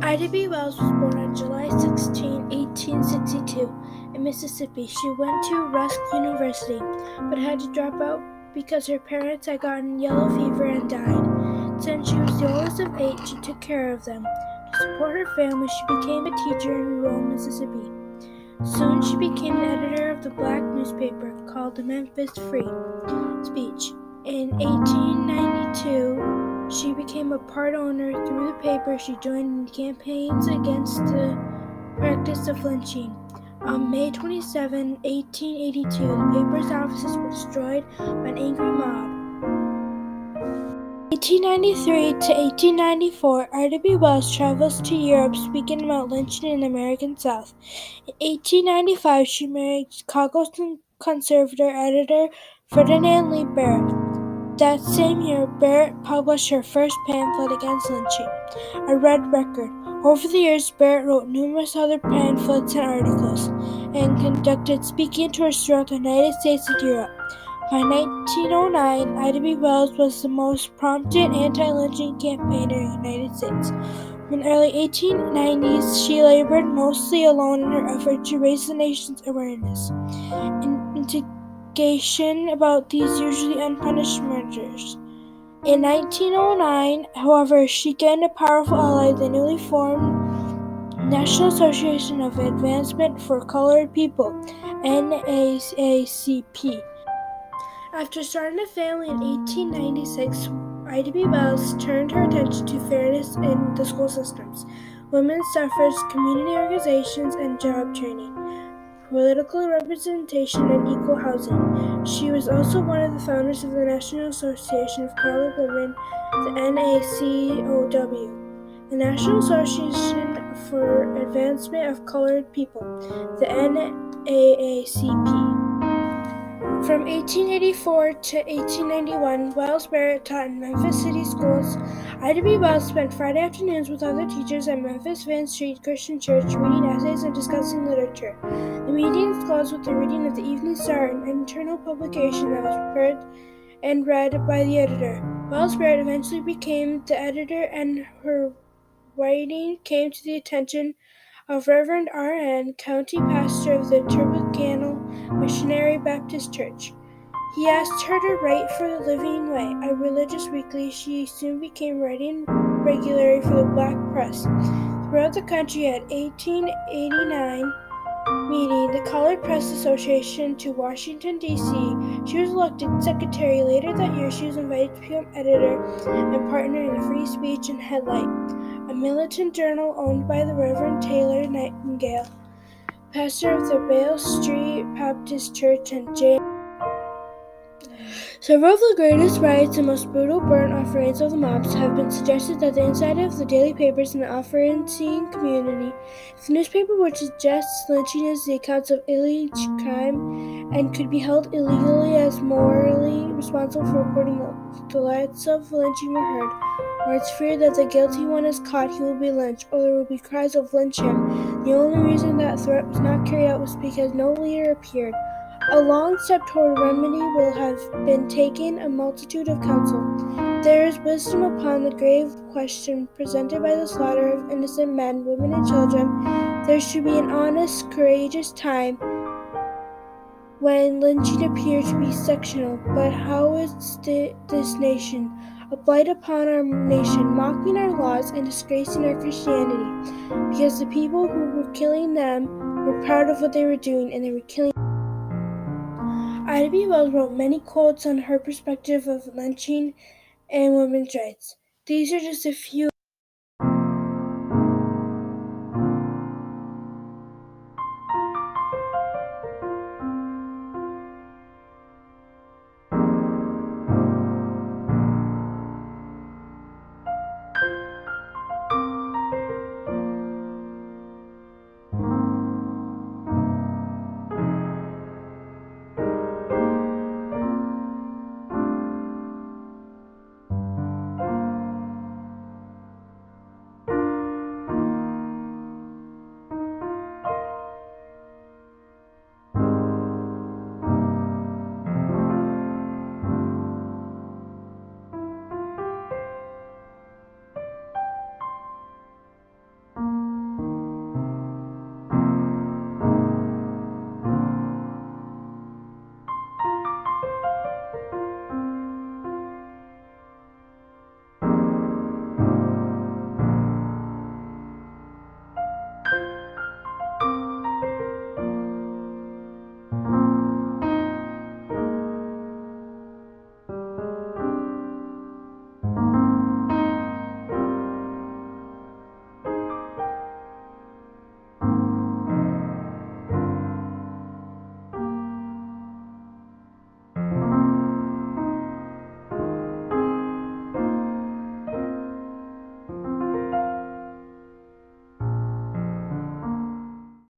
Ida B. Wells was born on July 16, 1862, in Mississippi. She went to Rusk University, but had to drop out because her parents had gotten yellow fever and died. Since she was the oldest of 8, she took care of them. To support her family, she became a teacher in rural Mississippi. Soon she became an editor of the black newspaper called the Memphis Free Speech. In 1892, she became a part owner through the paper. She joined in campaigns against the practice of lynching. On May 27, 1882, the paper's offices were destroyed by an angry mob. 1893 to 1894, Ida B. Wells travels to Europe speaking about lynching in the American South. In 1895, she married Chicago's conservative editor Ferdinand Lee Barrett. That same year, Barrett published her first pamphlet against lynching, A Red Record. Over the years, Barrett wrote numerous other pamphlets and articles, and conducted speaking tours throughout the United States and Europe. By 1909, Ida B. Wells was the most prominent anti-lynching campaigner in the United States. In the early 1890s, she labored mostly alone in her effort to raise the nation's awareness and investigation about these usually unpunished murders. In 1909, however, she gained a powerful ally, the newly formed National Association of Advancement for Colored People, NAACP. After starting a family in 1896, Ida B. Wells turned her attention to fairness in the school systems, women's suffrage, community organizations, and job training, political representation, and equal housing. She was also one of the founders of the National Association of Colored Women, the NACOW, the National Association for Advancement of Colored People, the NAACP. From 1884 to 1891, Wells-Barrett taught in Memphis City schools. Ida B. Wells spent Friday afternoons with other teachers at Memphis Van Street Christian Church, reading essays and discussing literature. The meetings closed with the reading of the Evening Star, an internal publication that was prepared and read by the editor. Wells-Barrett eventually became the editor, and her writing came to the attention of Reverend R.N., county pastor of the Turbocano Missionary Baptist Church. He asked her to write for The Living Way, a religious weekly. She soon began writing regularly for the black press. Throughout the country, at 1889 meeting the Colored Press Association to Washington, D.C., she was elected secretary. Later that year, she was invited to become editor and partner in the Free Speech and Headlight, a militant journal owned by the Reverend Taylor Nightingale, pastor of the Bale Street Baptist Church, and J. Several of the greatest riots and most brutal burnt-off raids of the mobs have been suggested that the inside of the daily papers in the offering-seeing community. If the newspaper would suggest lynching as the accounts of alleged crime and could be held illegally as morally responsible for reporting the threats of lynching were heard, or it's feared that the guilty one is caught, he will be lynched, or there will be cries of lynch him. The only reason that threat was not carried out was because no leader appeared. A long step toward remedy will have been taken, a multitude of counsel. There is wisdom upon the grave question presented by the slaughter of innocent men, women, and children. There should be an honest, courageous time when lynching appears to be sectional. But how is this nation, a blight upon our nation, mocking our laws and disgracing our Christianity? Because the people who were killing them were proud of what they were doing, and they were killing. Ida B. Wells wrote many quotes on her perspective of lynching and women's rights. These are just a few.